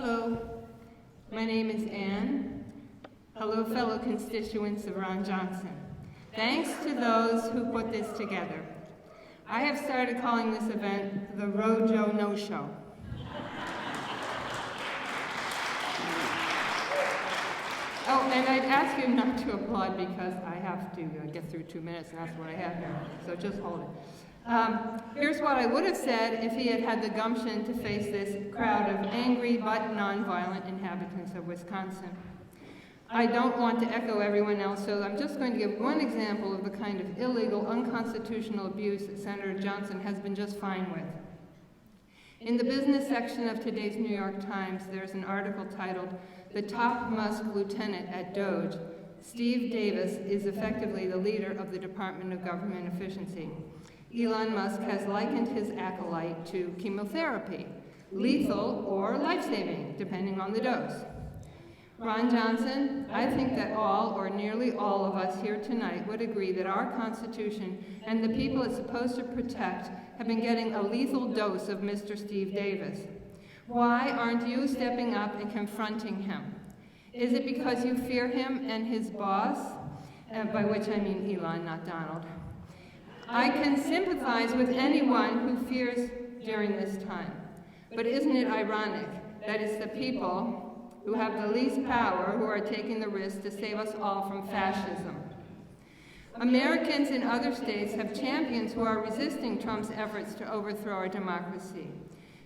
Hello, my name is Anne. Hello, fellow constituents of Ron Johnson. Thanks to those who put this together. I have started calling this event the Rojo No Show. Oh, and I'd ask you not to applaud because I have to get through 2 minutes, and that's what I have here, so just hold it. Here's what I would have said if he had had the gumption to face this crowd of angry but nonviolent inhabitants of Wisconsin. I don't want to echo everyone else, so I'm just going to give one example of the kind of illegal, unconstitutional abuse that Senator Johnson has been just fine with. In the business section of today's New York Times, there's an article titled, "The Top Musk Lieutenant at Doge, Steve Davis, is effectively the leader of the Department of Government Efficiency. Elon Musk has likened his acolyte to chemotherapy, lethal or life-saving, depending on the dose." Ron Johnson, I think that all or nearly all of us here tonight would agree that our Constitution and the people it's supposed to protect have been getting a lethal dose of Mr. Steve Davis. Why aren't you stepping up and confronting him? Is it because you fear him and his boss? By which I mean Elon, not Donald. I can sympathize with anyone who fears during this time. But isn't it ironic that it's the people who have the least power who are taking the risk to save us all from fascism? Americans in other states have champions who are resisting Trump's efforts to overthrow our democracy.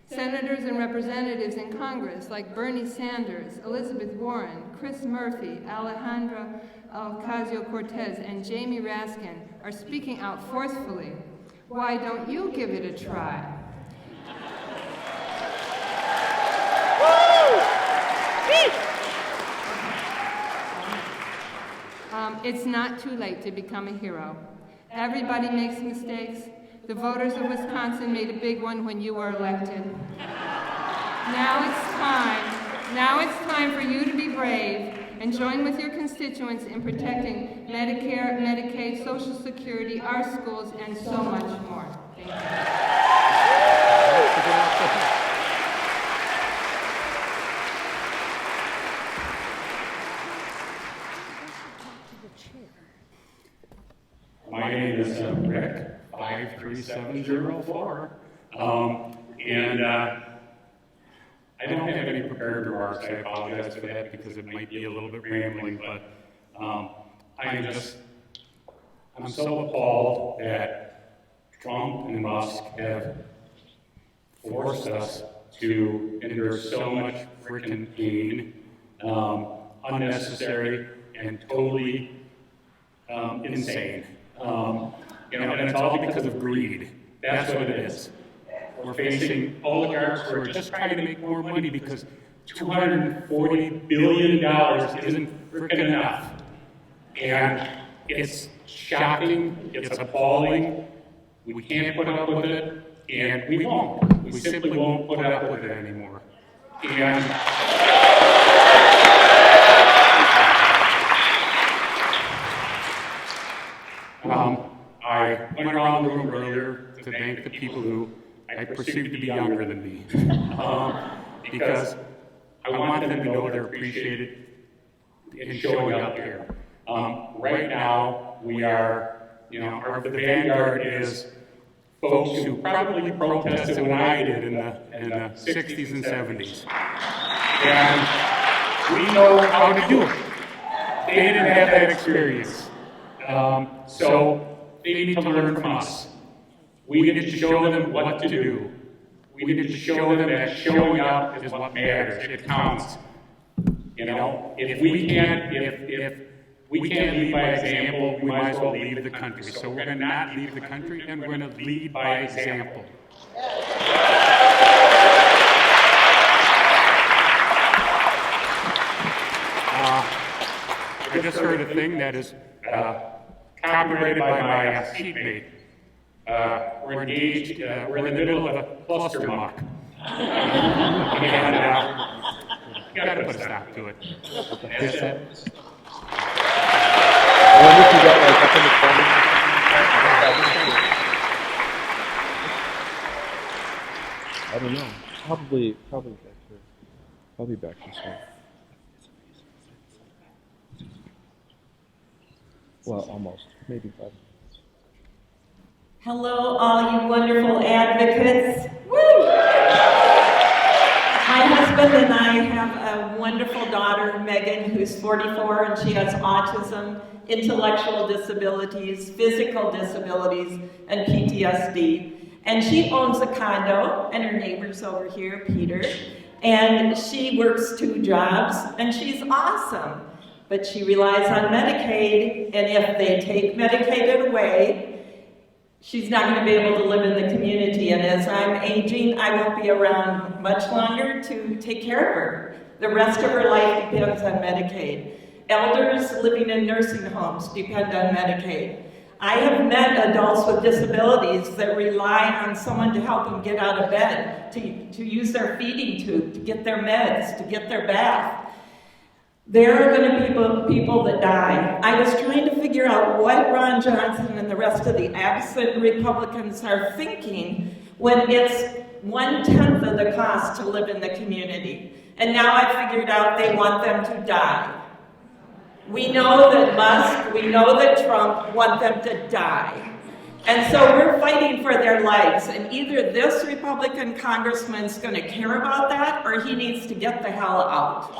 Senators and representatives in Congress like Bernie Sanders, Elizabeth Warren, Chris Murphy, Alejandra Ocasio-Cortez, and Jamie Raskin are speaking out forcefully. Why don't you give it a try? It's not too late to become a hero. Everybody makes mistakes. The voters of Wisconsin made a big one when you were elected. Now it's time for you to be brave and join with your constituents in protecting Medicare, Medicaid, Social Security, our schools, and so much more. Thank you. My name is Rick, 53704, and I don't have any prepared remarks. I apologize for that because it might be a little bit rambling, but I'm so appalled that Trump and Musk have forced us to endure so much freaking pain, unnecessary and totally insane. And it's all because of greed. That's what it is. We're facing oligarchs who are just trying to make more money because $240 billion isn't freaking enough. And it's shocking, it's appalling, we can't put up with it, and we won't. We simply won't put up with it anymore. And I went around the room earlier to thank the people who I perceive to be younger than me, because I want them to know they're appreciated in showing up here. Right now, we are, the vanguard is folks who probably protested when I did in the 60s and 70s. And we know how to do it. They didn't have that experience. So they need to learn from us. We need to show them what to do. We need to show them that showing up is what matters. It counts. If we can't lead by example, we might as well leave the country. So we're going to not leave the country, and we're going to lead by example. I just heard a thing that is copyrighted by my seatmate. We're engaged, we're in the middle of a cluster muck. And you gotta put a stop to it. That's it. I wonder if you got like up in the corner. I don't know. Probably back here. I'll be back this way. Well, almost. Maybe 5 minutes. Hello, all you wonderful advocates. Woo! My husband and I have a wonderful daughter, Megan, who's 44, and she has autism, intellectual disabilities, physical disabilities, and PTSD. And she owns a condo, and her neighbor's over here, Peter. And she works 2 jobs, and she's awesome. But she relies on Medicaid, and if they take Medicaid away, she's not going to be able to live in the community. And as I'm aging, I won't be around much longer to take care of her. The rest of her life depends on Medicaid. Elders living in nursing homes depend on Medicaid. I have met adults with disabilities that rely on someone to help them get out of bed, to use their feeding tube, to get their meds, to get their bath. There are going to be people that die. I was trying to figure out what Ron Johnson and the rest of the absent Republicans are thinking when it's 1/10 of the cost to live in the community. And now I figured out they want them to die. We know that Musk, we know that Trump want them to die. And so we're fighting for their lives. And either this Republican congressman's going to care about that, or he needs to get the hell out.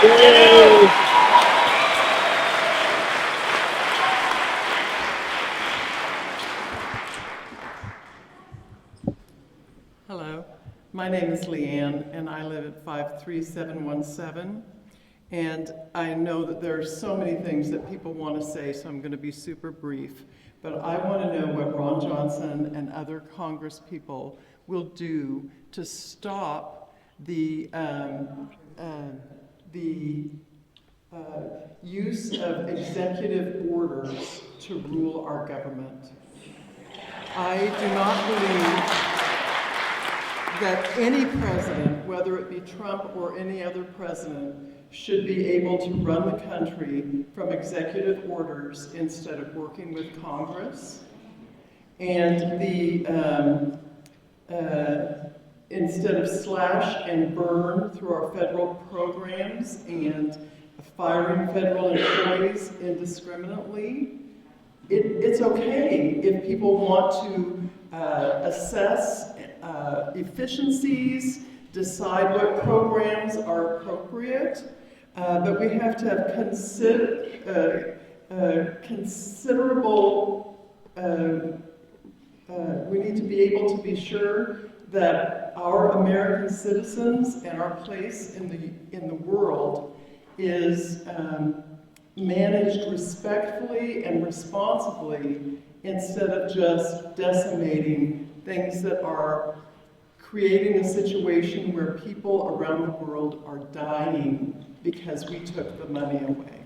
Yay! Hello, my name is Leanne, and I live at 53717. And I know that there are so many things that people want to say, so I'm going to be super brief. But I want to know what Ron Johnson and other Congress people will do to stop the use of executive orders to rule our government. I do not believe that any president, whether it be Trump or any other president, should be able to run the country from executive orders instead of working with Congress. And instead of slash and burn through our federal programs and firing federal employees indiscriminately, it's okay if people want to assess efficiencies, decide what programs are appropriate, but we have to have considerable, we need to be able to be sure that our American citizens and our place in the world is managed respectfully and responsibly instead of just decimating things that are creating a situation where people around the world are dying because we took the money away.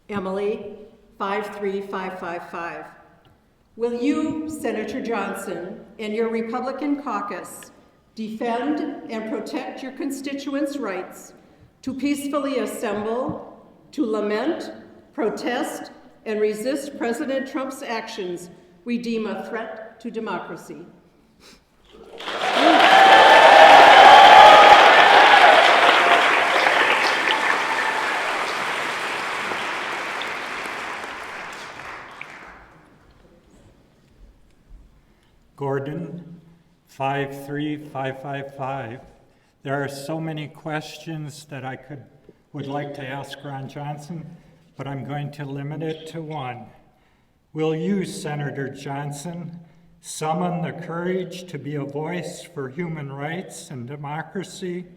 Emily, 53555. Will you, Senator Johnson, and your Republican caucus defend and protect your constituents' rights to peacefully assemble, to lament, protest, and resist President Trump's actions we deem a threat to democracy? Gordon, 53555. There are so many questions that I would like to ask Ron Johnson, but I'm going to limit it to one. Will you, Senator Johnson, summon the courage to be a voice for human rights and democracy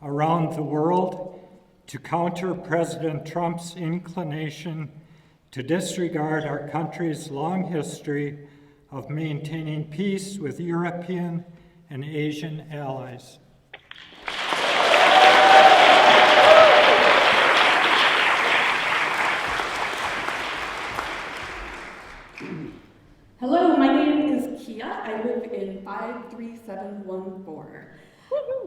around the world to counter President Trump's inclination to disregard our country's long history of maintaining peace with European and Asian allies? Hello, my name Kia. I live in 53714.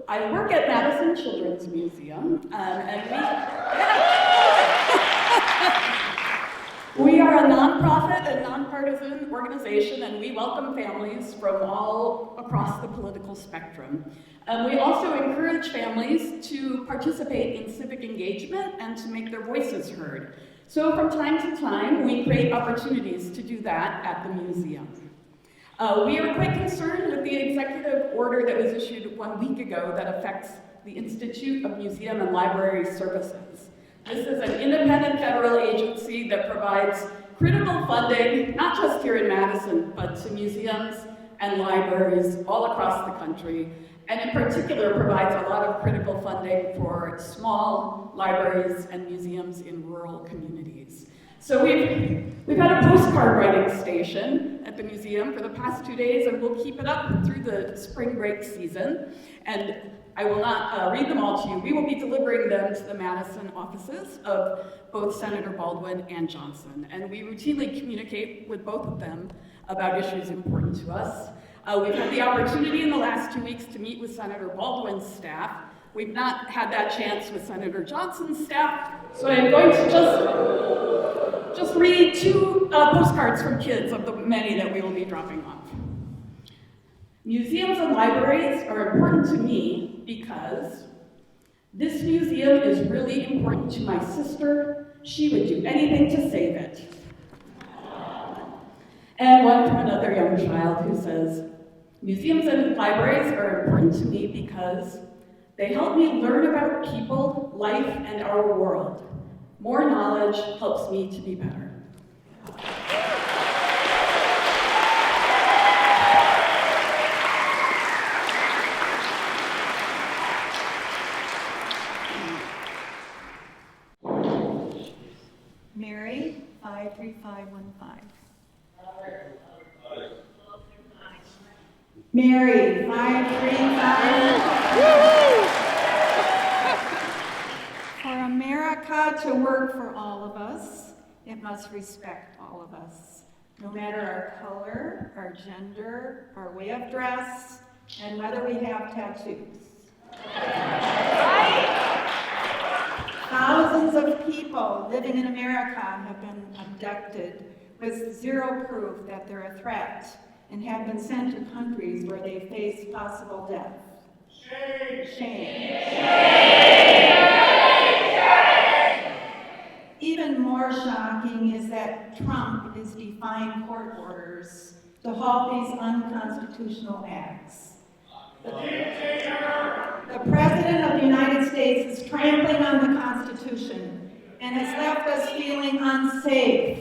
I work at Madison Children's Museum, and we are a nonprofit and nonpartisan organization, and we welcome families from all across the political spectrum. We also encourage families to participate in civic engagement and to make their voices heard. So from time to time, we create opportunities to do that at the museum. We are quite concerned with the executive order that was issued 1 week ago that affects the Institute of Museum and Library Services. This is an independent federal agency that provides critical funding, not just here in Madison, but to museums and libraries all across the country, and in particular provides a lot of critical funding for small libraries and museums in rural communities. So we've had a postcard writing station at the museum for the past 2 days, and we'll keep it up through the spring break season. And I will not read them all to you. We will be delivering them to the Madison offices of both Senator Baldwin and Johnson. And we routinely communicate with both of them about issues important to us. We've had the opportunity in the last 2 weeks to meet with Senator Baldwin's staff. We've not had that chance with Senator Johnson's staff, so I'm going to just read 2 postcards from kids of the many that we will be dropping off. Museums and libraries are important to me because this museum is really important to my sister. She would do anything to save it. And one from another young child who says, museums and libraries are important to me because they help me learn about people, life, and our world. More knowledge helps me to be better. Mary, 53515. Mary, 535. For America to work for all of us, it must respect all of us, no matter our color, our gender, our way of dress, and whether we have tattoos. Thousands of people living in America have been abducted with zero proof that they're a threat and have been sent to countries where they face possible death. Shame! Shame! Shame! Even more shocking is that Trump is defying court orders to halt these unconstitutional acts. The President of the United States is trampling on the Constitution and has left us feeling unsafe.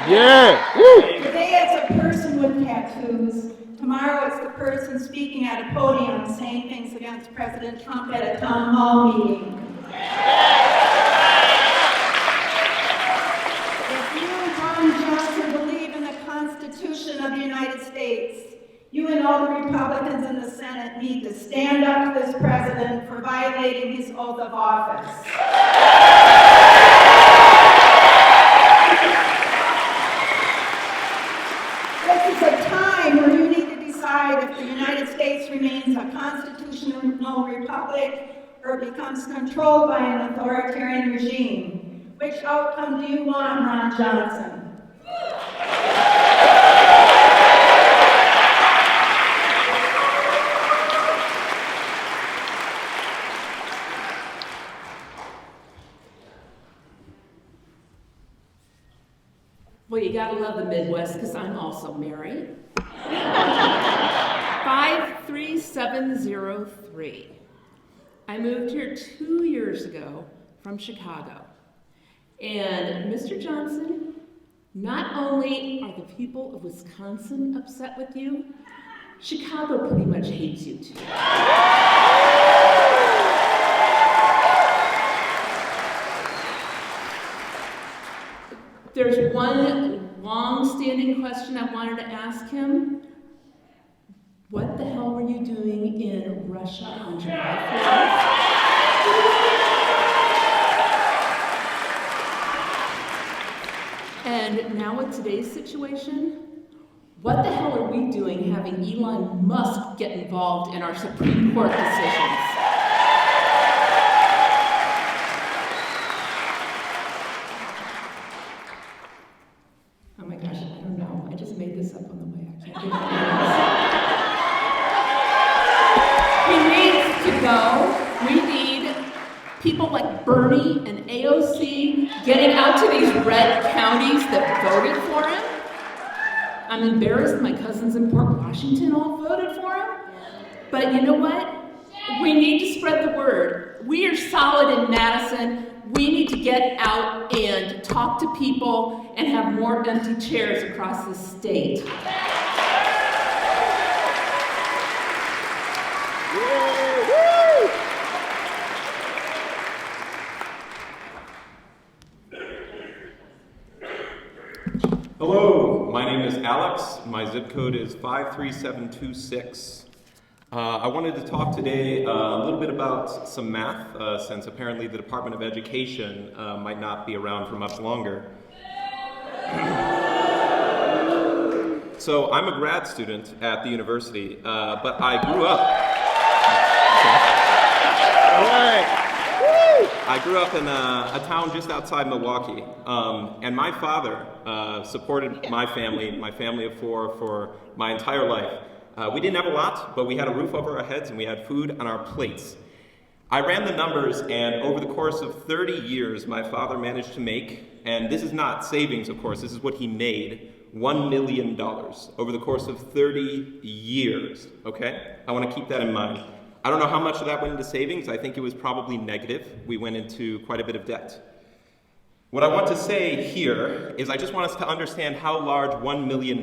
Yeah! Woo! Today it's a person with tattoos. Tomorrow it's the person speaking at a podium saying things against President Trump at a town hall meeting. If you, Ron Johnson, believe in the Constitution of the United States, you and all the Republicans in the Senate need to stand up to this president for violating his oath of office. This is a time where you need to decide if the United States remains a constitutional republic or becomes controlled by an authoritarian regime. Which outcome do you want, Ron Johnson? Well, you gotta love the Midwest, because I'm also Mary. 53703. I moved here 2 years ago from Chicago. And Mr. Johnson, not only are the people of Wisconsin upset with you, Chicago pretty much hates you too. There's one long-standing question I wanted to ask him. What the hell were you doing in Russia on July 4th? And now with today's situation, What the hell are we doing having Elon Musk get involved in our Supreme Court decisions? Oh my gosh, I don't know. I just made this up on the way. I can't give it He needs to go. We need people like Bernie and AOC getting out to these red counties that voted for him. I'm embarrassed my cousins in Port Washington all voted for him. But you know what? We need to spread the word. We are solid in Madison. We need to get out and talk to people and have more empty chairs across the state. Hello, my name is Alex. My zip code is 53726. I wanted to talk today a little bit about some math, since apparently the Department of Education might not be around for much longer. So I'm a grad student at the university, but I grew up. I grew up in a town just outside Milwaukee, and my father supported my family of four, for my entire life. We didn't have a lot, but we had a roof over our heads and we had food on our plates. I ran the numbers, and over the course of 30 years, my father managed to make, and this is not savings, of course, this is what he made, $1 million over the course of 30 years, okay? I want to keep that in mind. I don't know how much of that went into savings. I think it was probably negative. We went into quite a bit of debt. What I want to say here is I just want us to understand how large $1 million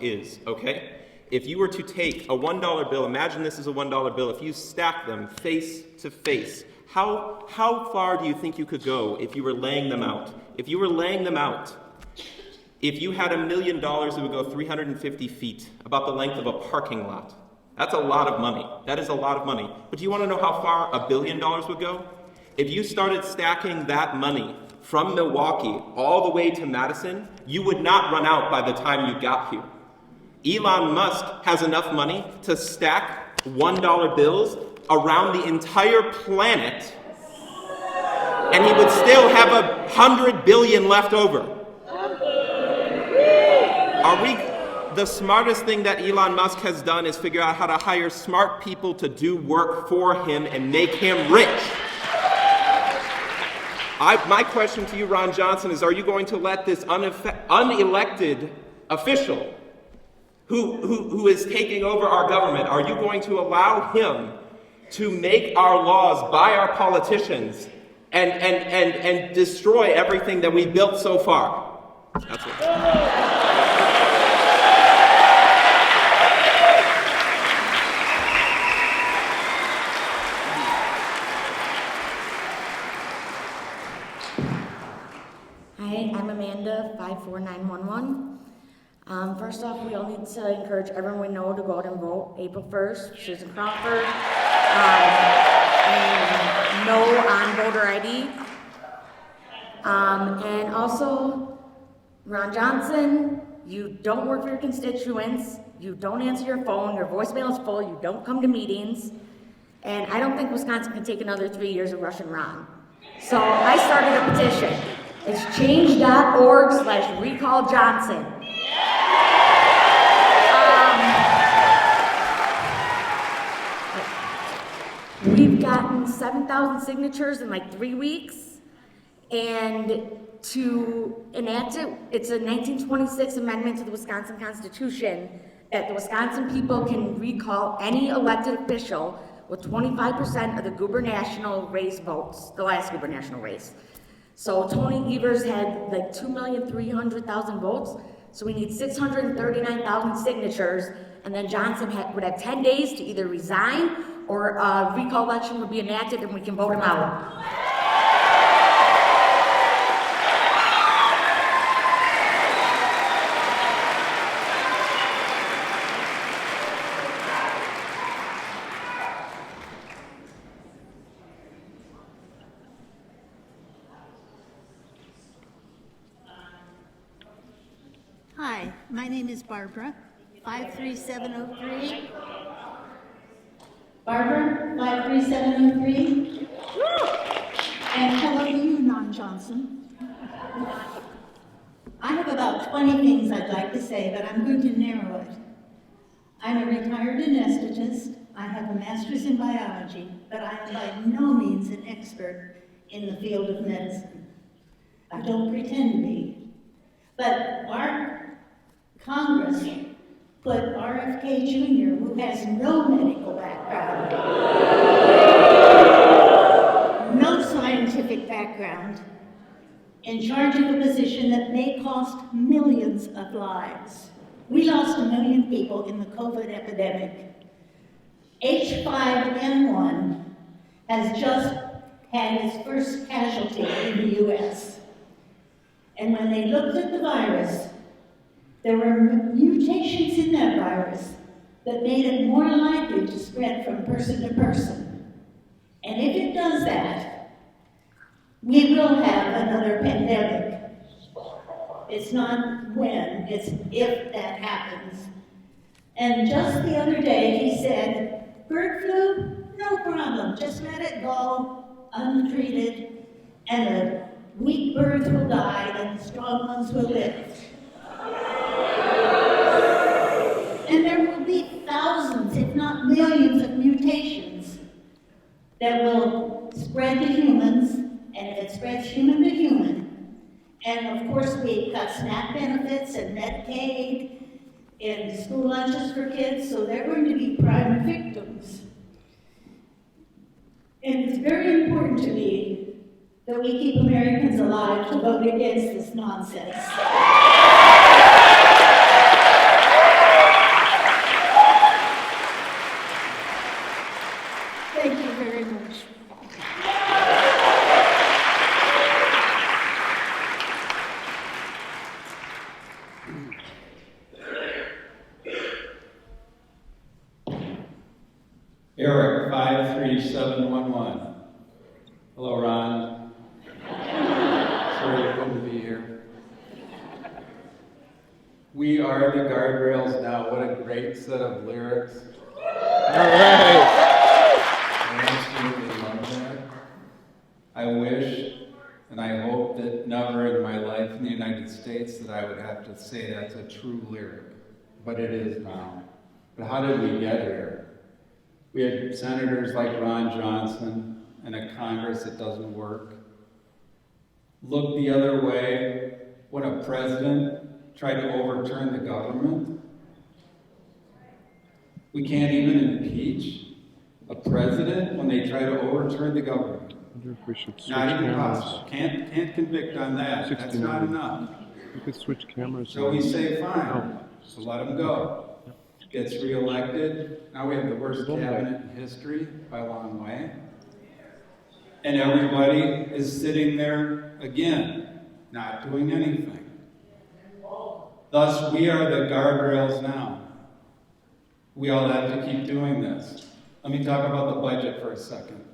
is, okay? If you were to take a $1 bill, imagine this is a $1 bill, if you stack them face to face, how far do you think you could go if you were laying them out? If you were laying them out, if you had $1 million, it would go 350 feet, about the length of a parking lot. That's a lot of money. That is a lot of money. But do you want to know how far $1 billion would go? If you started stacking that money from Milwaukee all the way to Madison, you would not run out by the time you got here. Elon Musk has enough money to stack $1 bills around the entire planet, and he would still have 100 billion left over. The smartest thing that Elon Musk has done is figure out how to hire smart people to do work for him and make him rich. My question to you, Ron Johnson, is are you going to let this unelected official who is taking over our government, are you going to allow him to make our laws by our politicians and destroy everything that we built so far? That's it. Hi, I'm Amanda, 54911. First off, we all need to encourage everyone we know to go out and vote April 1st. Susan Crawford, and no on voter ID. And also, Ron Johnson, you don't work for your constituents, you don't answer your phone, your voicemail is full, you don't come to meetings, and I don't think Wisconsin can take another 3 years of Russian Ron. So I started a petition. It's change.org/recall Johnson. We've gotten 7,000 signatures in like 3 weeks, and to enact it, it's a 1926 amendment to the Wisconsin Constitution that the Wisconsin people can recall any elected official with 25% of the gubernatorial race votes, the last gubernatorial race. So Tony Evers had like 2,300,000 votes, so we need 639,000 signatures, and then Johnson would have 10 days to either resign or a recall election would be enacted and we can vote him out. Hi, my name is Barbara, 53703. Barbara, 53703. And hello to you, Non Johnson. I have about 20 things I'd like to say, but I'm going to narrow it. I'm a retired anesthetist. I have a master's in biology, but I am by no means an expert in the field of medicine. I don't pretend to be. But our Congress put RFK Jr., who has no medical background, no scientific background, in charge of a position that may cost millions of lives. We lost 1 million people in the COVID epidemic. H5N1 has just had its first casualty in the US. And when they looked at the virus, there were mutations in that virus that made it more likely to spread from person to person. And if it does that, we will have another pandemic. It's not when, it's if that happens. And just the other day, he said, bird flu, no problem, just let it go, untreated, and the weak birds will die and the strong ones will live. And there will be thousands, if not millions, of mutations that will spread to humans, and if it spreads human to human, and of course we've got SNAP benefits and Medicaid and school lunches for kids, so they're going to be prime victims. And it's very important to me that we keep Americans alive to vote against this nonsense. Thank you very much. Eric, 53711. Hello, Ron. Sorry you couldn't be here. We are the guardrails now. What a great set of lyrics. All right. I absolutely love that. I wish and I hope that never in my life in the United States that I would have to say that's a true lyric, but it is now. But how did we get here? We had senators like Ron Johnson and a Congress that doesn't work. Look the other way when a president tried to overturn the government. We can't even impeach a president when they try to overturn the government. We should switch Not even cameras. possible. Can't convict on that. That's not enough. We could switch cameras. So we say, fine, Oh. so let him go. Gets reelected. Now we have the worst cabinet in history by a long way. And everybody is sitting there again, not doing anything. Thus, we are the guardrails now. We all have to keep doing this. Let me talk about the budget for a second.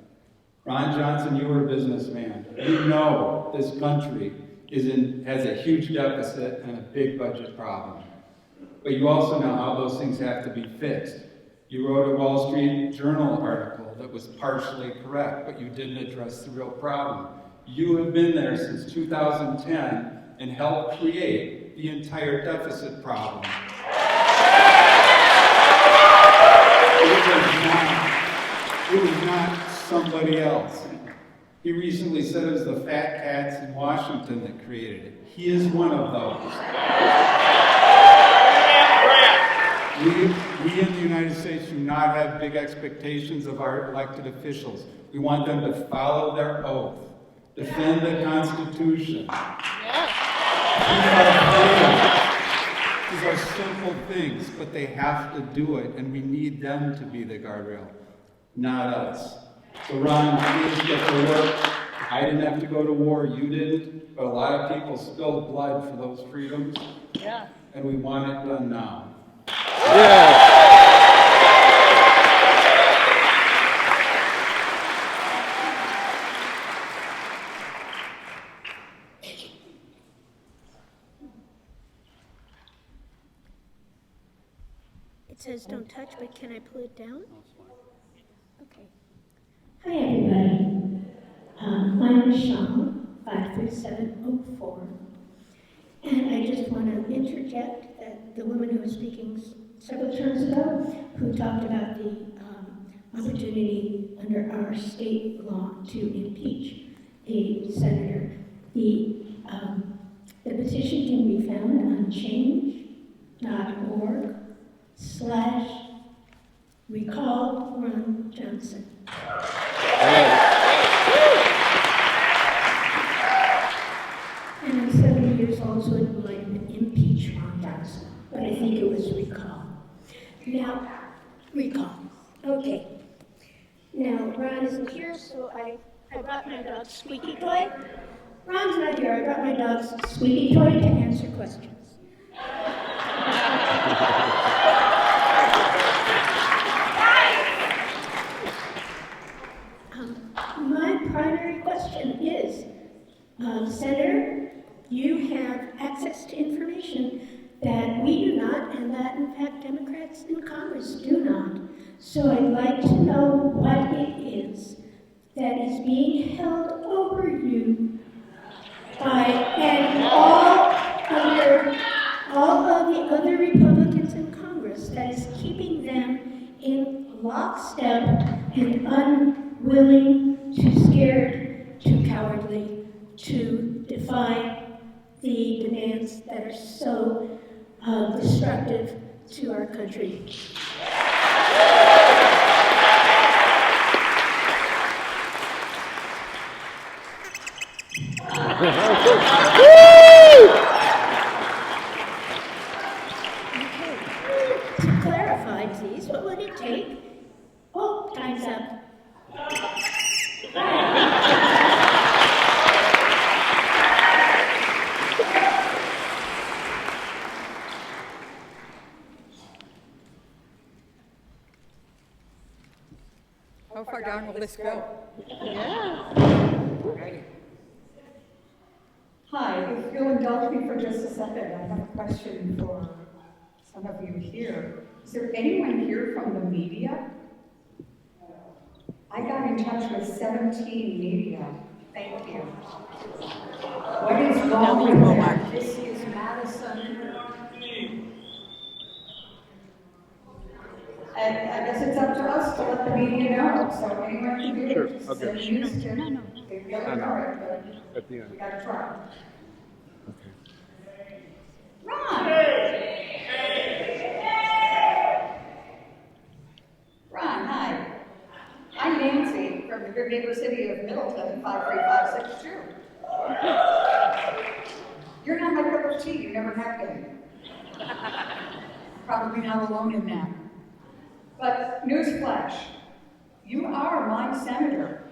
Ron Johnson, you were a businessman. You know this country has a huge deficit and a big budget problem. But you also know how those things have to be fixed. You wrote a Wall Street Journal article that was partially correct, but you didn't address the real problem. You have been there since 2010 and helped create the entire deficit problem. It was not somebody else. He recently said it was the fat cats in Washington that created it. He is one of those. We in the United States do not have big expectations of our elected officials. We want them to follow their oath, defend the Constitution. These are simple things, but they have to do it, and we need them to be the guardrail, not us. So Ron, please get to work. I didn't have to go to war, you didn't, but a lot of people spilled blood for those freedoms. Yeah. And we want it done now. Yeah. It says don't touch, but can I pull it down? Okay. Hi, everybody. My name is Sean, 53704. And I just want to interject that the woman who was speaking several terms ago, who talked about the opportunity under our state law to impeach a senator, the petition can be found on change.org/recall Ron Johnson. And I'm 70 years old, so it might have been impeach Ron Johnson, but I think it was recall. Now, recall. Okay. Now, Ron isn't here, so I brought my dog's squeaky toy. Ron's not here. I brought my dog's squeaky toy to answer questions. My primary question is, Senator, you have access to information that we do not, and that in fact Democrats in Congress do not. So I'd like to know what it is that is being held over you by and all of the other Republicans in Congress that is keeping them in lockstep and unwilling, too scared, too cowardly to defy the demands that are so destructive to our country. To clarify, please, what would it take? Oh, time's up. How far down will this go? Yeah. Ready. Hi, if you'll indulge me for just a second, I have a question for some of you here. Is there anyone here from the media? I got in touch with 17 media. Thank you. What is wrong with that? This is Madison. And I guess it's up to us to let the media know, so anyone can do it. Sure, Just I'll send get it. news to them. They feel ignored, but At the end. we gotta try. Okay. Ron! Ron, hi. I'm Nancy from the good neighbor city of Middleton, 53562. You're not my cup of tea, you never have been. Probably not alone in that. But newsflash, you are my senator.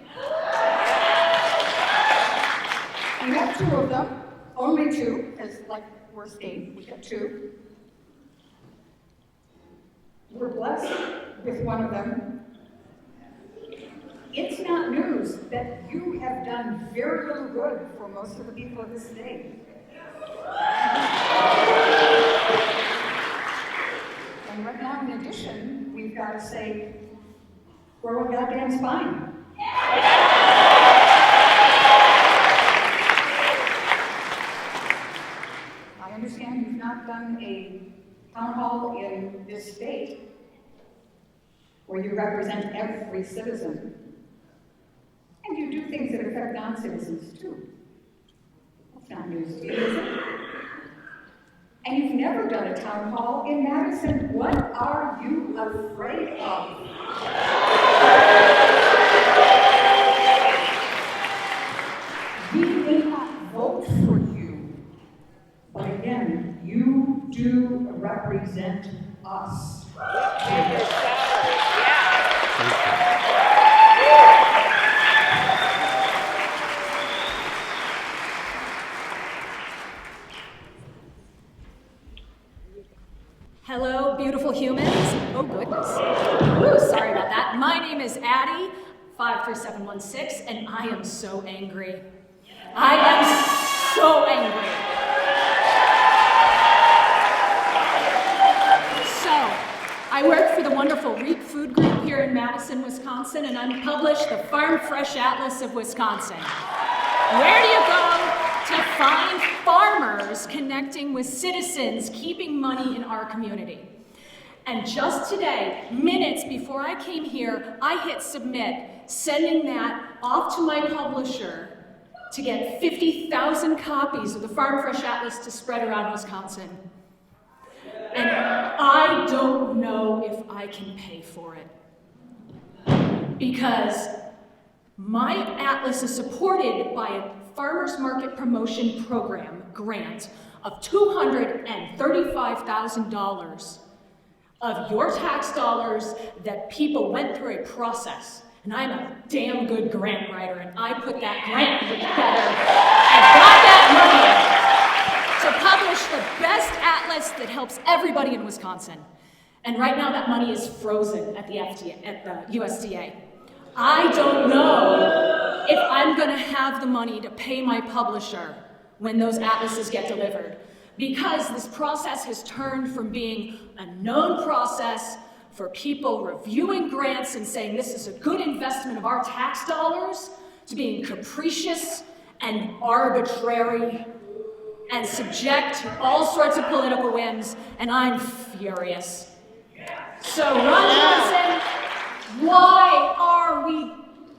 We have two of them, only two, because like we're state, we got two. We're blessed with one of them. It's not news that you have done very little good for most of the people of this state. And right now, in addition, we've got to say, grow a goddamn spine. I understand you've not done a town hall in this state where you represent every citizen. And you do things that affect non-citizens too. That's not news to you, is it? And you've never done a town hall in Madison. What are you afraid of? We may not vote for you, but again, you do represent us. Hello, beautiful humans. Oh, goodness. Ooh, sorry about that. My name is Addie, 53716, and I am so angry. I am so angry. So, I Madison, Wisconsin, and I publish the Farm Fresh Atlas of Wisconsin. Where do you go to find farmers connecting with citizens, keeping money in our community? And just today, minutes before I came here, I hit submit, sending that off to my publisher to get 50,000 copies of the Farm Fresh Atlas to spread around Wisconsin. And I don't know if I can pay for it. Because my atlas is supported by a farmers market promotion program grant of $235,000 of your tax dollars that people went through a process. And I'm a damn good grant writer, and I put that grant together and got that money to publish the best atlas that helps everybody in Wisconsin. And right now that money is frozen at the USDA. I don't know if I'm gonna have the money to pay my publisher when those atlases get delivered, because this process has turned from being a known process for people reviewing grants and saying this is a good investment of our tax dollars to being capricious and arbitrary and subject to all sorts of political whims, and I'm furious. So Ron Johnson, why are we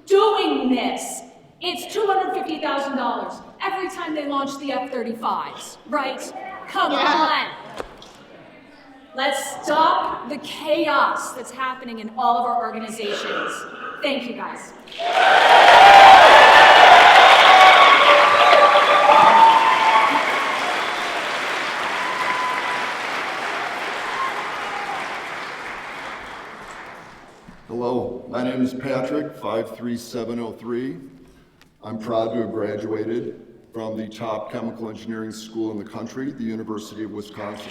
doing this? It's $250,000 every time they launch the F-35s, right? Come on. Let's stop the chaos that's happening in all of our organizations. Thank you, guys. Hello, my name is Patrick, 53703. I'm proud to have graduated from the top chemical engineering school in the country, the University of Wisconsin.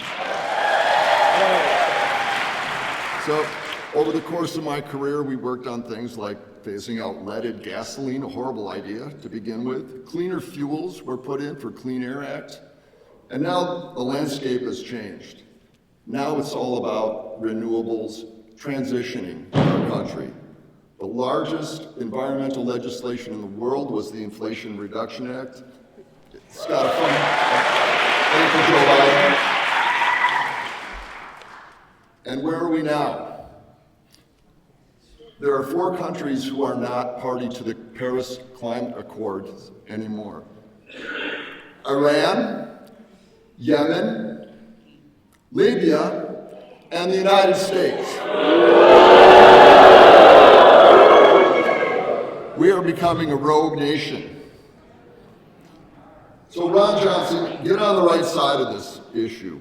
So, over the course of my career, we worked on things like phasing out leaded gasoline, a horrible idea to begin with. Cleaner fuels were put in for Clean Air Act. And now the landscape has changed. Now it's all about renewables transitioning our country. The largest environmental legislation in the world was the Inflation Reduction Act. It's got a fun. Thank you, Joe Biden. And where are we now? There are 4 countries who are not party to the Paris Climate Accord anymore. Iran, Yemen, Libya, and the United States. We are becoming a rogue nation. So Ron Johnson, get on the right side of this issue.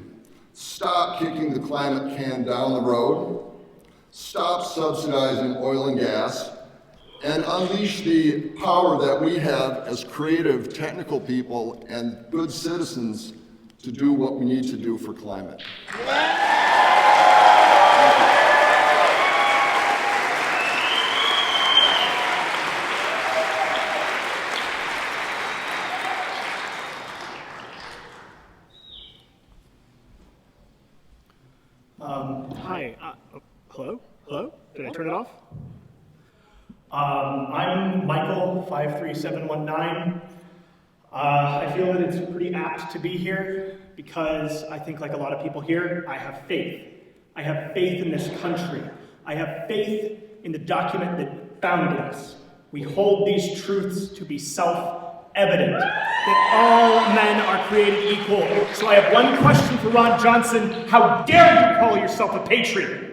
Stop kicking the climate can down the road. Stop subsidizing oil and gas, and unleash the power that we have as creative, technical people and good citizens to do what we need to do for climate. Hi. Hello? Hello? Did I turn it off? I'm Michael, 53719. I feel that it's pretty apt to be here because I think, like a lot of people here, I have faith. I have faith in this country. I have faith in the document that founded us. We hold these truths to be self-evident, that all men are created equal. So I have one question for Ron Johnson. How dare you call yourself a patriot?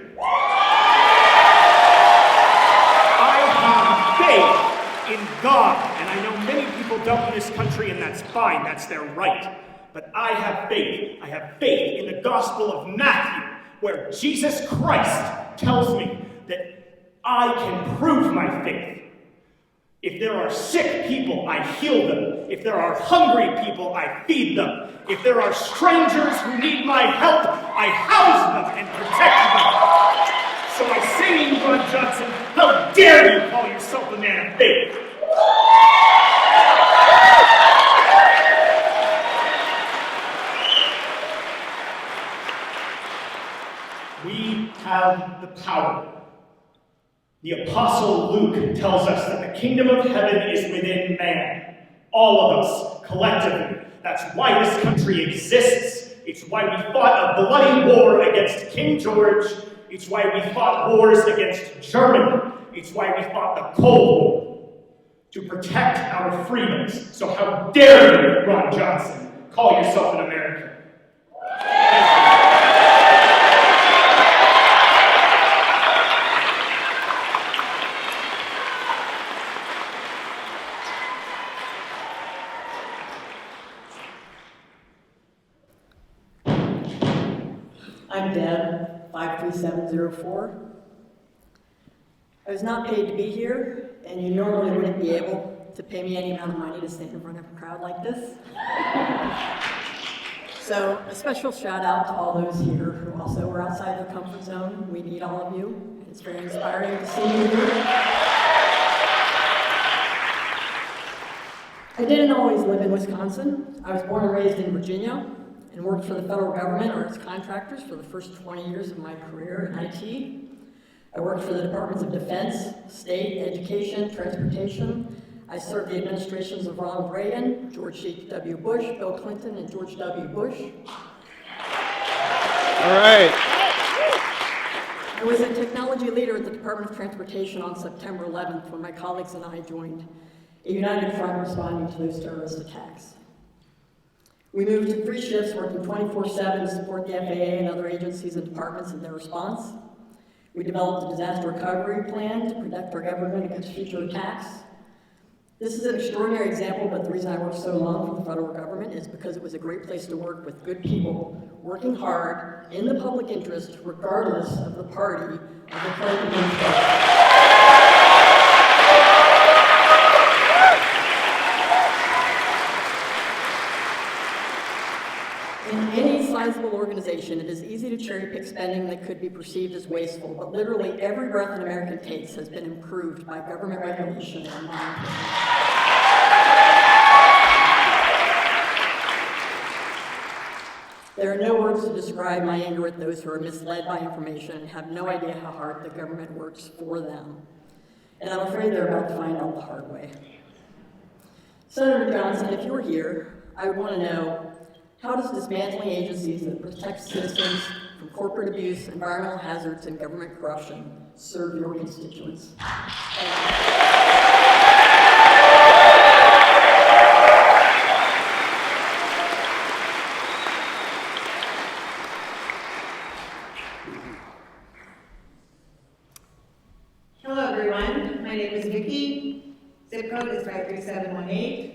I have faith in God, and I know many people don't in this country, and that's fine, that's their right. But I have faith. I have faith in the Gospel of Matthew, where Jesus Christ tells me that I can prove my faith. If there are sick people, I heal them. If there are hungry people, I feed them. If there are strangers who need my help, I house them and protect them. So I say to you, Ron Johnson, how dare you call yourself a man of faith? We have the power. The Apostle Luke tells us that the kingdom of heaven is within man. All of us, collectively. That's why this country exists. It's why we fought a bloody war against King George. It's why we fought wars against Germany. It's why we fought the Cold War. To protect our freedoms. So how dare you, Ron Johnson, call yourself an American? I'm Deb, 53704. I was not paid to be here, and you normally wouldn't be able to pay me any amount of money to stand in front of a crowd like this. So a special shout out to all those here who also were outside their comfort zone. We need all of you. It's very inspiring to see you here. I didn't always live in Wisconsin. I was born and raised in Virginia and worked for the federal government or its contractors for the first 20 years of my career in IT. I worked for the Departments of Defense, State, Education, Transportation. I served the administrations of Ronald Reagan, George H.W. Bush, Bill Clinton, and George W. Bush. All right. I was a technology leader at the Department of Transportation on September 11th when my colleagues and I joined a united front responding to those terrorist attacks. We moved to 3 shifts, working 24/7 to support the FAA and other agencies and departments in their response. We developed a disaster recovery plan to protect our government against future attacks. This is an extraordinary example, but the reason I worked so long for the federal government is because it was a great place to work with good people, working hard in the public interest, regardless of the party of the president. In any sizable organization, it is easy to cherry-pick spending that could be perceived as wasteful, but literally every breath an American takes has been improved by government regulation and monitoring. There are no words to describe my anger at those who are misled by information and have no idea how hard the government works for them. And I'm afraid they're about to find out the hard way. Senator Johnson, if you were here, I would want to know, how does dismantling agencies that protect citizens from corporate abuse, environmental hazards, and government corruption serve your constituents? Hello everyone, my name is Vicki. Zip code is 53718.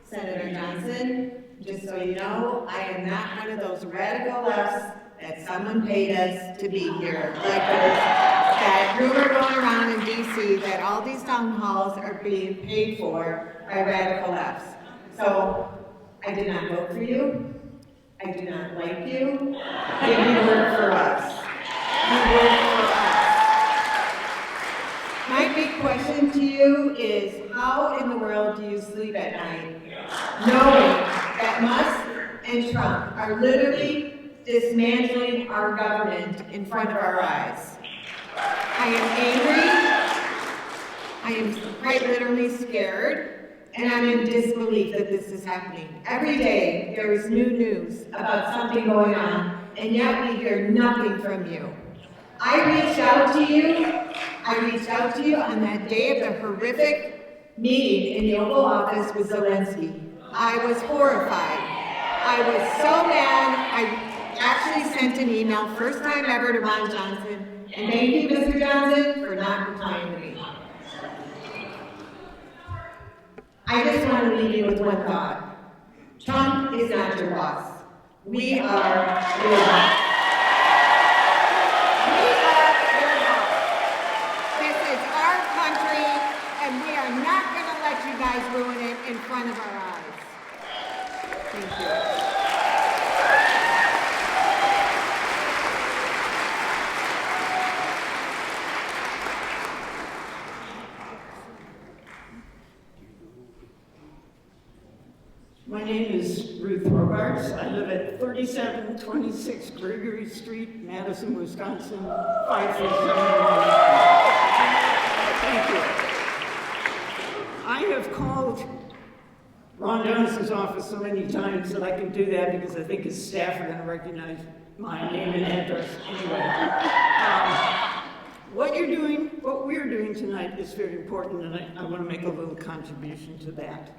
Senator Johnson, just so you know, I am not one of those radical lefts that someone paid us to be here. Like there's that rumor going around in DC that all these town halls are being paid for by radical lefts. So I did not vote for you. I do not like you. And you work for us. You work for us. My big question to you is, how in the world do you sleep at night knowing that Musk and Trump are literally dismantling our government in front of our eyes? I am angry, I am quite literally scared, and I'm in disbelief that this is happening. Every day there is new news about something going on, and yet we hear nothing from you. I reached out to you on that day of the horrific meeting in the Oval Office with Zelensky. I was horrified. I was so mad, I actually sent an email, first time ever, to Ron Johnson, and thank you, Mr. Johnson, for not replying to me. I just want to leave you with one thought. Trump is not your boss. We are your boss. You guys ruin it in front of our eyes. Thank you. My name is Ruth Robarts. I live at 3726 Gregory Street, Madison, Wisconsin, 537. Thank you. I have called Ron Johnson's office so many times that I can do that because I think his staff are going to recognize my name and address anyway. What we're doing tonight is very important, and I want to make a little contribution to that.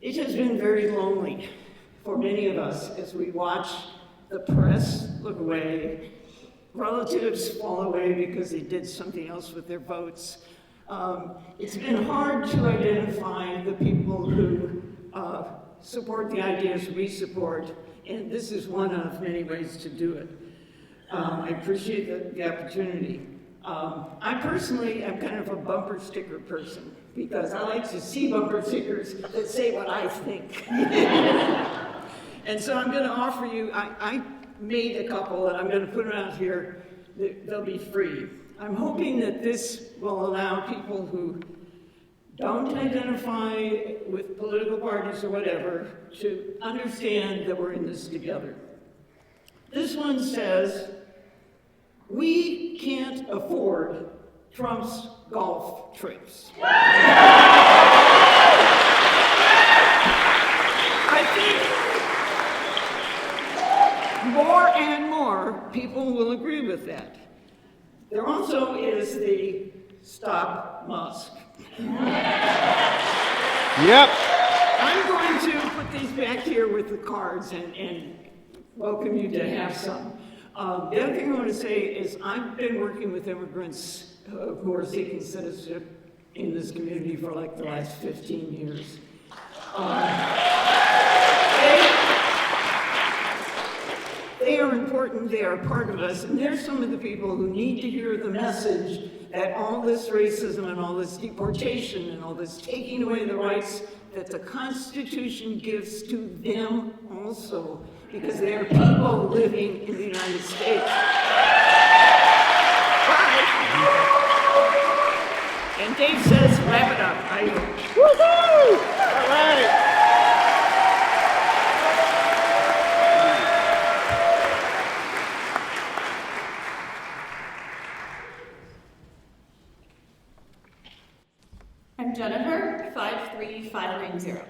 It has been very lonely for many of us as we watch the press look away, relatives fall away because they did something else with their votes. It's been hard to identify the people who support the ideas we support, and this is one of many ways to do it. I appreciate the opportunity. I personally am kind of a bumper sticker person because I like to see bumper stickers that say what I think. And so I'm going to offer you, I made a couple and I'm going to put them out here. They'll be free. I'm hoping that this will allow people who don't identify with political parties or whatever to understand that we're in this together. This one says, we can't afford Trump's golf trips. I think more and more people will agree with that. There also is the Stop Musk. Yep. I'm going to put these back here with the cards and welcome you to have some. The other thing I want to say is I've been working with immigrants who are seeking citizenship in this community for like the last 15 years. They are important, they are part of us, and they're some of the people who need to hear the message that all this racism and all this deportation and all this taking away the rights that the Constitution gives to them also, because they are people living in the United States. Bye. And Dave says, wrap it up. Woohoo! All right. I'm Jennifer, 53590.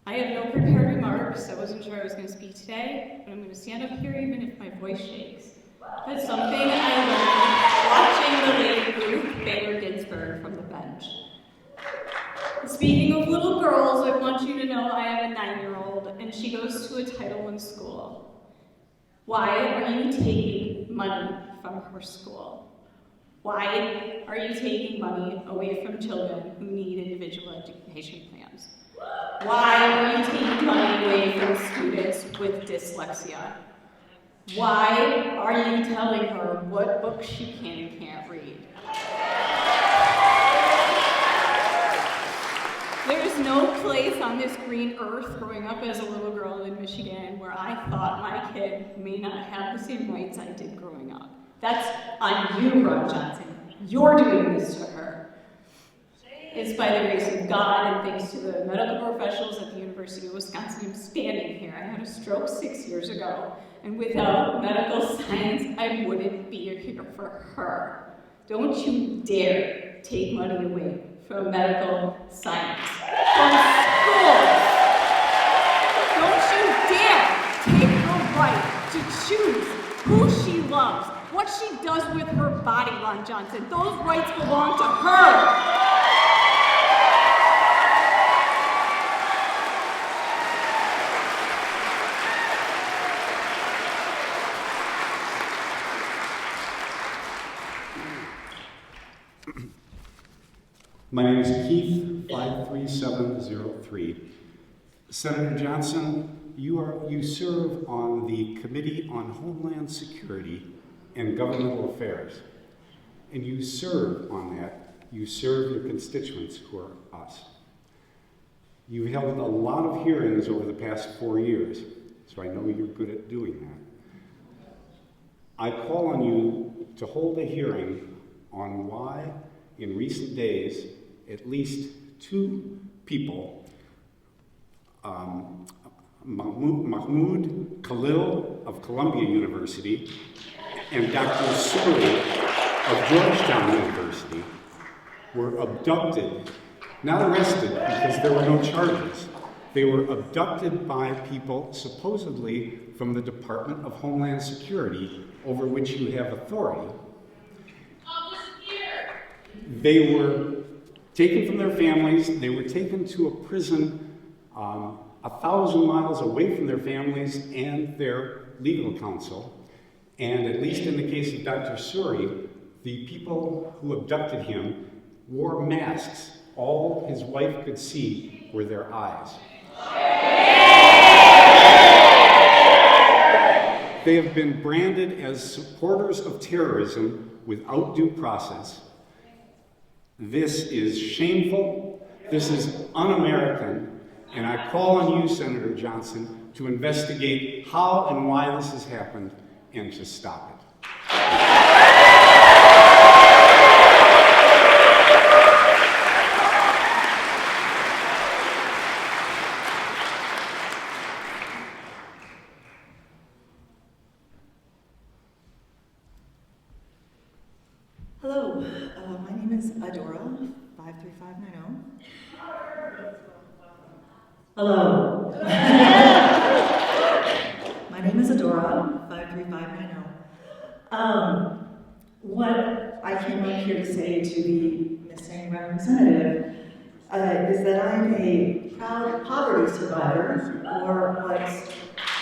I have no prepared remarks. I wasn't sure I was going to speak today, but I'm going to stand up here even if my voice shakes. That's something I learned watching the late Ruth Bader Ginsburg from the bench. Speaking of little girls, I want you to know I have a 9-year-old, and she goes to a Title I school. Why are you taking money from her school? Why are you taking money away from children who need individual education plans? Why are you taking money away from students with dyslexia? Why are you telling her what books she can and can't read? There is no place on this green earth growing up as a little girl in Michigan where I thought my kid may not have the same rights I did growing up. That's on you, Ron Johnson. You're doing this to her. It's by the grace of God and thanks to the medical professionals at the University of Wisconsin. I'm standing here. I had a stroke 6 years ago, and without medical science, I wouldn't be here for her. Don't you dare take money away from medical science, from schools. Don't you dare take her right to choose who she loves, what she does with her body, Ron Johnson. Those rights belong to her. My name is Keith, 53703. Senator Johnson, you serve on the Committee on Homeland Security and Governmental Affairs. And you serve on that, you serve your constituents who are us. You've held a lot of hearings over the past 4 years, so I know you're good at doing that. I call on you to hold a hearing on why, in recent days, at least 2 people, Mahmoud Khalil of Columbia University and Dr. Suri of Georgetown University were abducted, not arrested because there were no charges. They were abducted by people supposedly from the Department of Homeland Security, over which you have authority. They were taken from their families. They were taken to a prison 1,000 miles away from their families and their legal counsel. And at least in the case of Dr. Suri, the people who abducted him wore masks. All his wife could see were their eyes. They have been branded as supporters of terrorism without due process. This is shameful, this is un-American, and I call on you, Senator Johnson, to investigate how and why this has happened and to stop it. Hello, my name is Adora, 53590. Hello. My name is Adora, 53590. What I came up here to say to the missing representative is that I'm a proud poverty survivor, or what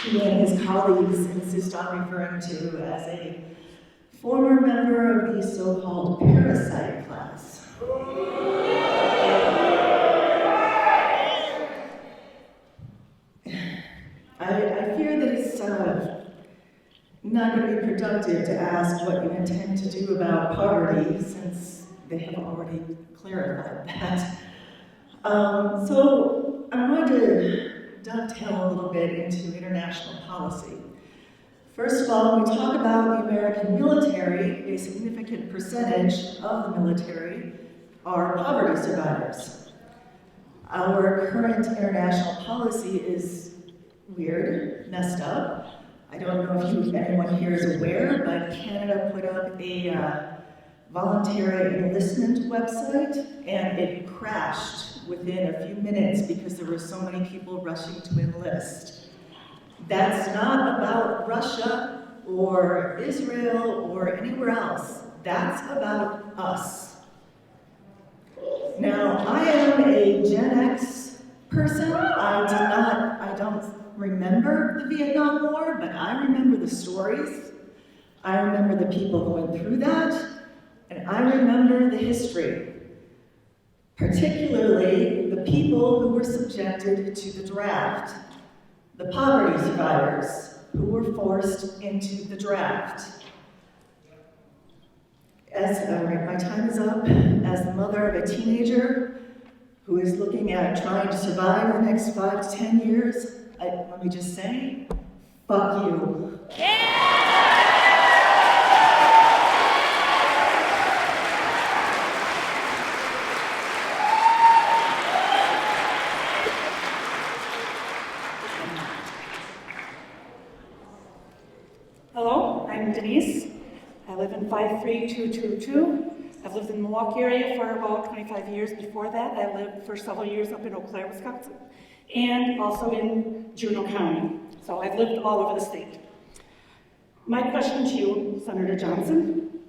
he and his colleagues insist on referring to as a former member of the so-called parasite class. I fear that it's not going to be productive to ask what you intend to do about poverty, since they have already clarified that. So I'm going to dovetail a little bit into international policy. First of all, when we talk about the American military, a significant percentage of the military are poverty survivors. Our current international policy is weird, messed up. I don't know if anyone here is aware, but Canada put up a voluntary enlistment website, and it crashed within a few minutes because there were so many people rushing to enlist. That's not about Russia or Israel or anywhere else. That's about us. Now, I am a Gen X person. I don't remember the Vietnam War, but I remember the stories. I remember the people going through that, and I remember the history. Particularly the people who were subjected to the draft. The poverty survivors who were forced into the draft. My time is up. As the mother of a teenager who is looking at trying to survive the next 5 to 10 years, let me just say, fuck you. Hello, I'm Denise. I live in 53222. I've lived in the Milwaukee area for about 25 years. Before that, I lived for several years up in Eau Claire, Wisconsin, and also in Juneau County. So I've lived all over the state. My question to you, Senator Johnson,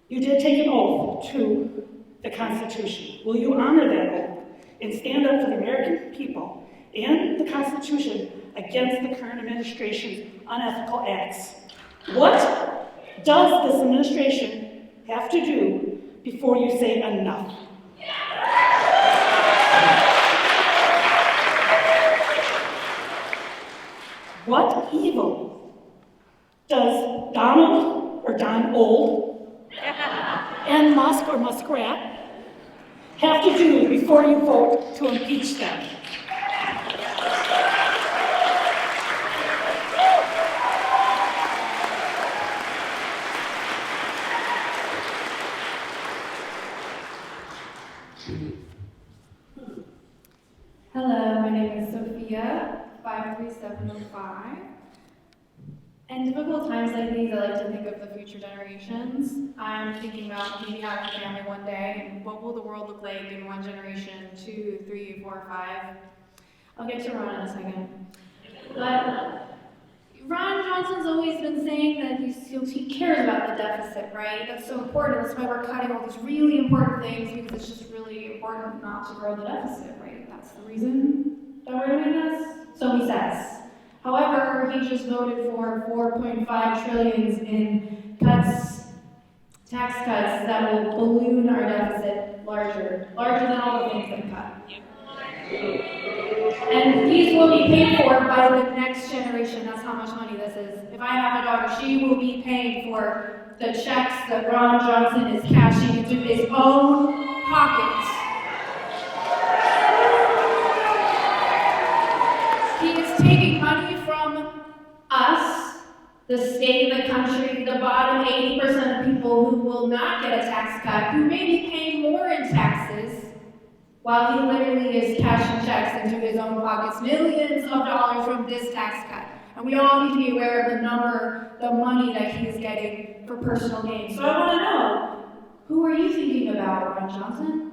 you did take an oath to the Constitution. Will you honor that oath and stand up for the American people and the Constitution against the current administration's unethical acts? What does this administration have to do before you say enough? What evil does Donald or Don Old and Musk or Muskrat have to do before you vote to impeach them? Hello, my name is Sophia, 53705. In difficult times like these, I like to think of the future generations. I'm thinking about maybe having a family one day, and what will the world look like in one generation, 2, 3, 4, 5? I'll get to Ron in a second. But Ron Johnson's always been saying that he cares about the deficit, right? That's so important. That's why we're cutting all these really important things, because it's just really important not to grow the deficit, right? That's the reason that we're doing this. So he says. However, he just voted for $4.5 trillion in cuts, tax cuts that will balloon our deficit larger than all the things that cut. And these will be paid for by the next generation. That's how much money this is. If I have a daughter, she will be paying for the checks that Ron Johnson is cashing into his own pockets. He is taking money from us, the state, the country, the bottom 80% of people who will not get a tax cut, who may be paying more in taxes, while he literally is cashing checks into his own pockets, millions of dollars from this tax cut. And we all need to be aware of the money that he is getting for personal gain. So I want to know, who are you thinking about, Ron Johnson?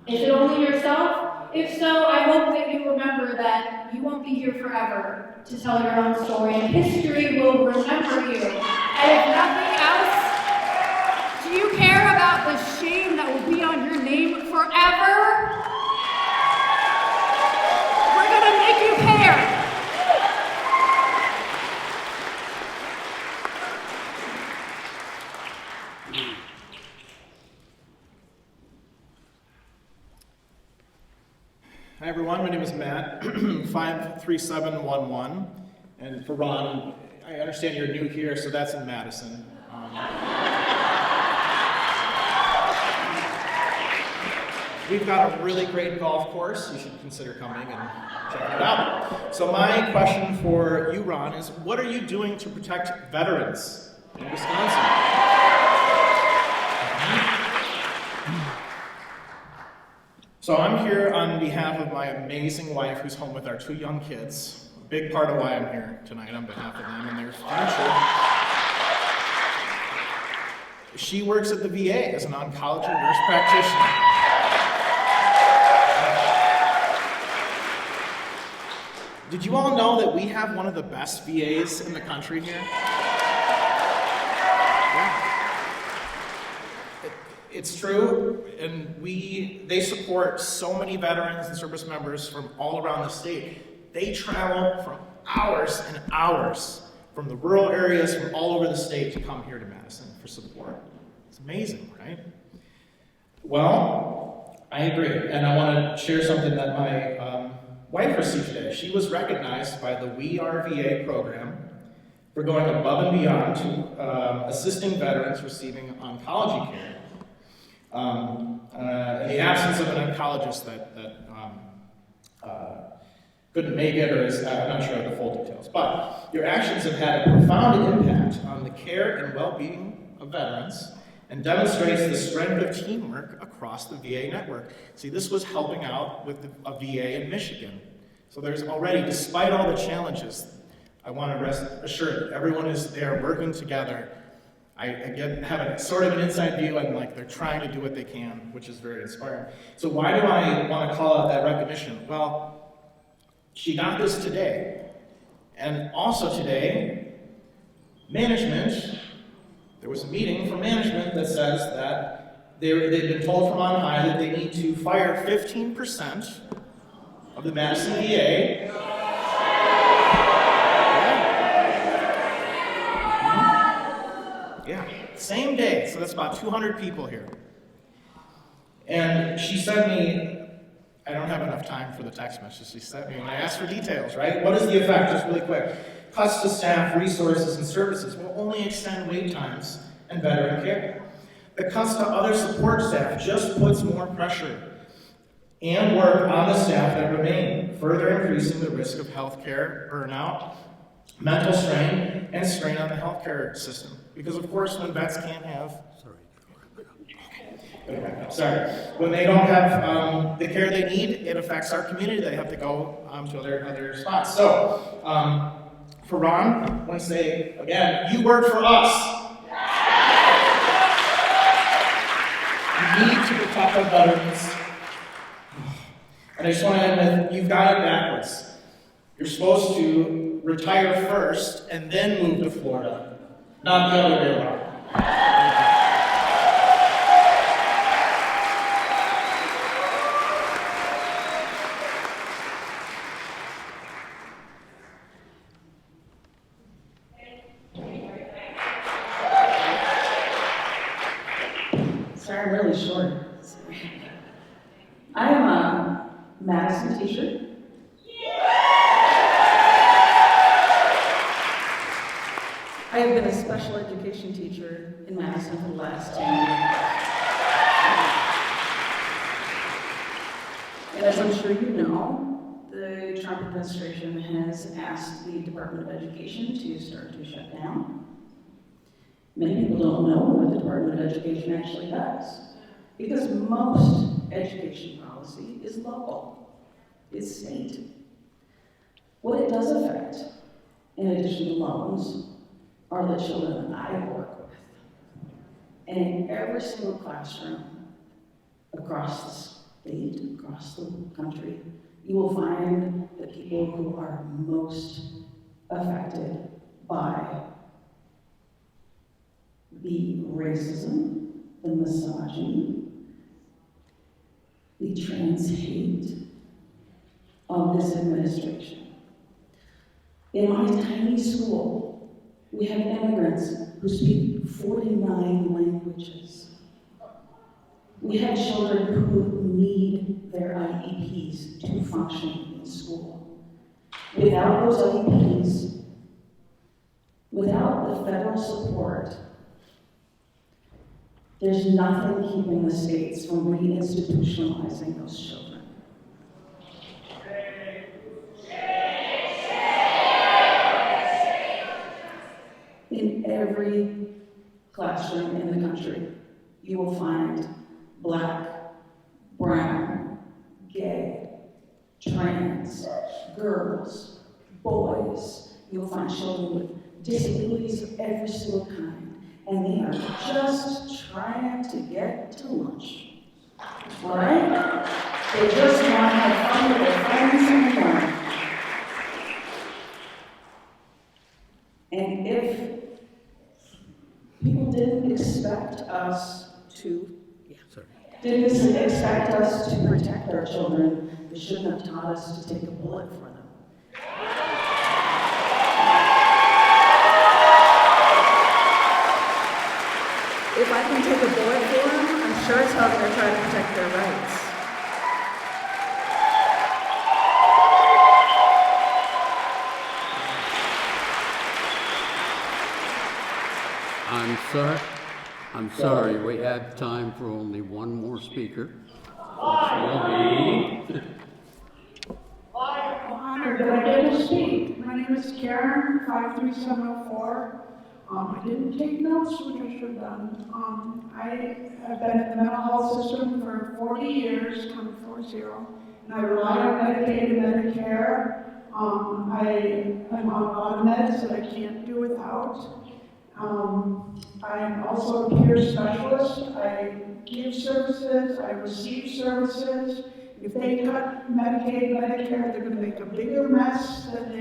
Is it only yourself? If so, I hope that you remember that you won't be here forever to tell your own story, and history will remember you. And if nothing else, do you care about the shame that will be on your name forever? We're gonna make you care. Hi everyone, my name is Matt, 53711, and for Ron, I understand you're new here, so that's in Madison. We've got a really great golf course. You should consider coming and checking it out. So my question for you, Ron, is what are you doing to protect veterans in Wisconsin? So I'm here on behalf of my amazing wife who's home with our 2 young kids. A big part of why I'm here tonight on behalf of them and their future. She works at the VA as an oncology nurse practitioner. Did you all know that we have one of the best VAs in the country here? It's true, and they support so many veterans and service members from all around the state. They travel for hours and hours from the rural areas from all over the state to come here to Madison for support. It's amazing, right? Well, I agree, and I want to share something that my wife received today. She was recognized by the We Are VA program for going above and beyond to assisting veterans receiving oncology care. In the absence of an oncologist that couldn't make it, or is, I'm not sure of the full details. But your actions have had a profound impact on the care and well-being of veterans and demonstrates the strength of teamwork across the VA network. See, this was helping out with a VA in Michigan. So there's already, despite all the challenges, I want to rest assured everyone is there working together. I have a sort of an inside view, and like they're trying to do what they can, which is very inspiring. So why do I want to call out that recognition? Well, she got this today. And also today, management, there was a meeting for management that says that they've been told from on high that they need to fire 15% of the Madison VA. Yeah, same day, so that's about 200 people here. And she sent me, I don't have enough time for the text message she sent me, and I asked for details, right? What is the effect, just really quick? Cuts to staff, resources, and services will only extend wait times and veteran care. The cuts to other support staff just puts more pressure and work on the staff that remain, further increasing the risk of healthcare burnout, mental strain, and strain on the healthcare system. Because of course, when vets can't have, when they don't have the care they need, it affects our community. They have to go to other spots. So, For Ron, I want to say again, you work for us. You need to protect our veterans. And I just want to end with, you've got it backwards. You're supposed to retire first and then move to Florida, not the other way around. Sorry, I'm really short. I am a Madison teacher. I have been a special education teacher in Madison for the last 10 years. And as I'm sure you know, the Trump administration has asked the Department of Education to start to shut down. Many people don't know what the Department of Education actually does, because most education policy is local, it's state. What it does affect, in addition to loans, are the children that I work with. And in every single classroom across the state, across the country, you will find the people who are most affected by the racism, the misogyny, the trans hate of this administration. In my tiny school, we have immigrants who speak 49 languages. We have children who need their IEPs to function in school. Without those IEPs, without the federal support, there's nothing keeping the states from reinstitutionalizing those children. In every classroom in the country, you will find black, brown, gay, trans, girls, boys. You will find children with disabilities of every single kind, and they are just trying to get to lunch. All right? They just want to have fun with their friends and learn. And if people didn't expect us to protect our children, they shouldn't have taught us to take a bullet for them. If I can take a bullet for them, I'm sure as hell they're trying to protect their rights. I'm sorry, we have time for only one more speaker. Which will be... Honored that I get to speak. My name is Karen, 53704. I didn't take notes, which I should have done. I have been in the mental health system for 40 years, kind of 40, and I rely on Medicaid and Medicare. I'm on a lot of meds that I can't do without. I'm also a peer specialist. I give services, I receive services. If they cut Medicaid, Medicare, they're going to make a bigger mess than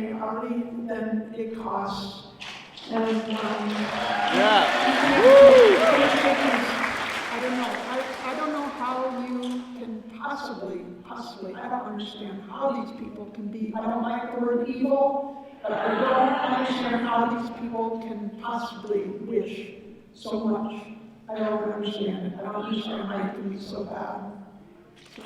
it costs. And I don't know how you can possibly, I don't understand how these people can be, I don't like the word evil, but I don't understand how these people can possibly wish so much. I don't understand it. I don't understand how it can be so bad. So.